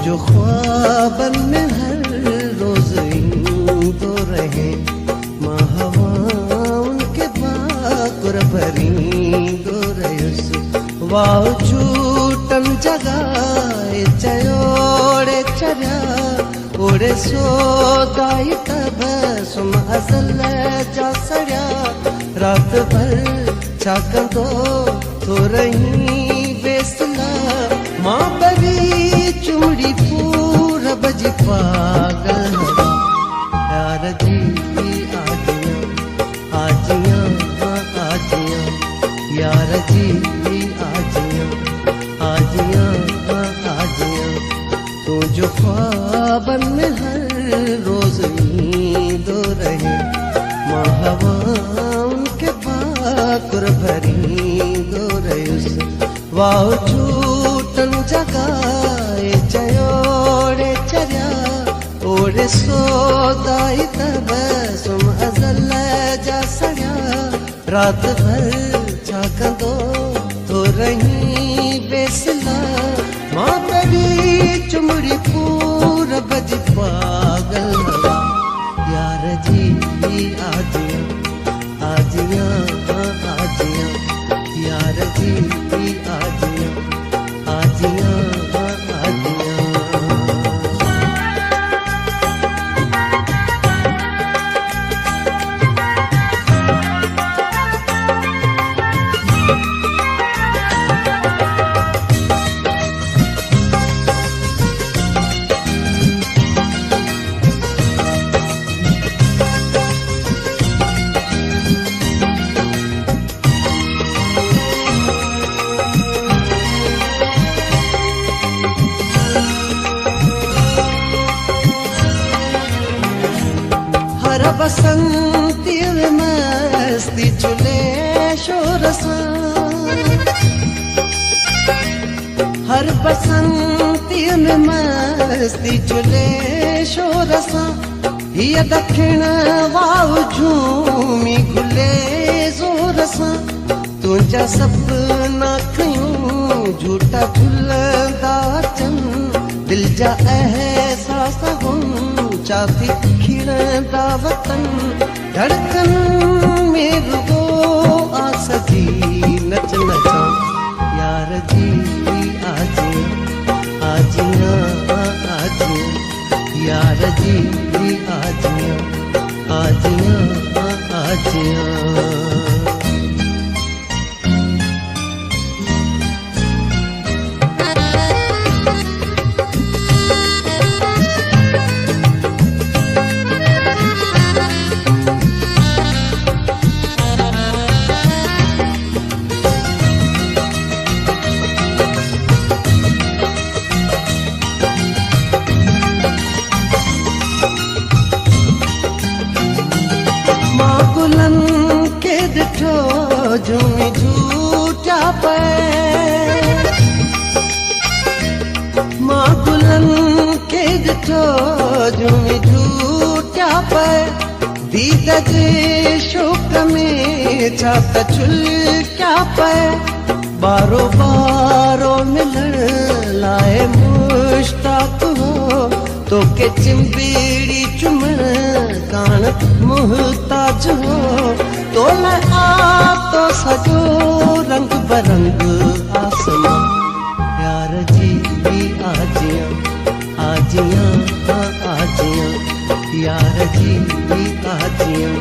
जो ख्वाबन में हर रोज तो रहे माँ हवा उनके बाकुर भरी दो रयुस वाव चूटन जगाए चयोड़े चरिया ओड़े सोदाई तब सुम असल जा सड़िया रात भर चाकं तो रही बेसला माँ बरी चुमड़ी पूरा बजी पागल यार जी आजियाँ आजियाँ यार जी आजियाँ आजियाँ तू जो ख्वाबन में हर रोज नींद रहे माँ हवा उनके बाकुर भरी दो रयुस वाव झूठन जगाए चयोड़े चरिया ओड़े सोदाई तब सुम अजल जा सड़िया रात भर चाकं तो रही बेसला माँ बड़ी चुमड़ी पूरा बज पागल यार जी आजियाँ आजियाँ आजियाँ यार जी आजियाँ आजियाँ आजियाँ बसंती में मस्ती चुले शोरसा हर बसंती में मस्ती चुले शोरसा ये दक्षिण वाव झूमी खुले जोरसा तुझा सपना कयूं झूठा झुलदा चन दिल जा एहसास हूं चाहती खिड़दा वतन धड़कन में रुगो आसजी नच नचा यार जी आजियाँ आजियाँ आजियाँ यार जी आजियाँ आजियाँ आजियाँ झूमी झूठा पे माँ गुलन के दिठो झूमी झूठा पे दीद जे शोक में छात चुल क्या पे बारो बारो मिलण लाए मुश्ताक हो तो के चिंबीड़ी चुमण कान मुहताज हो तो न आ तो सजो रंग बरंग आसमां यार जी आजियाँ आजियाँ आजियाँ यार जी आजियाँ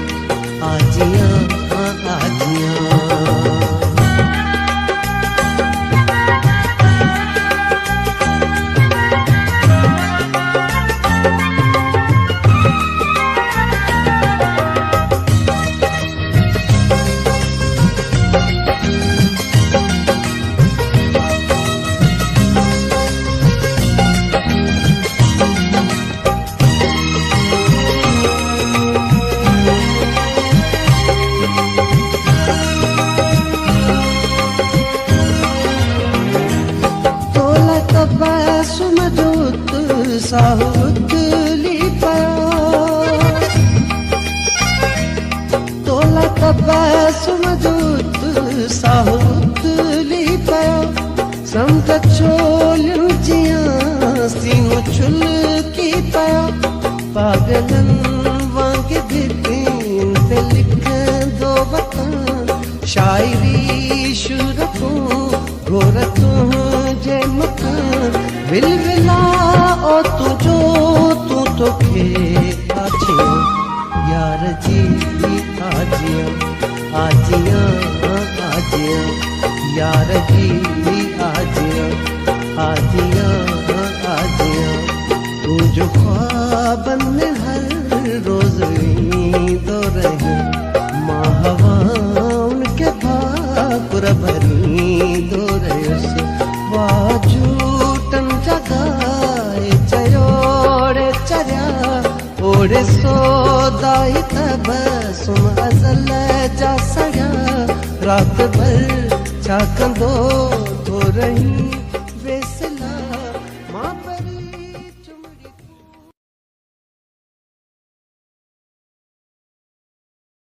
आजियाँ आजियाँ साहुतली तोला तबसुम दूत साहुतली समझ चोलियूं जियां सीनो छुल की पया पागलन वांग भितिन ते लिख दो वतन शायरी शुर को गोर तुझे मकान विलविला ओ तुझो तू तो खे आजिया यार जी आजिया आजिया आजिया यार जी आजिया आजिया आजिया तू जो ख्वाबन में हर रोज दो रहे माँ हवा उनके भाकुर भरी दो रहे वाजूटन जगाए चयोड़े चरिया ओड़े सोदाई तब सुम अजल जा सड़िया रात भर छा कंदो तो रही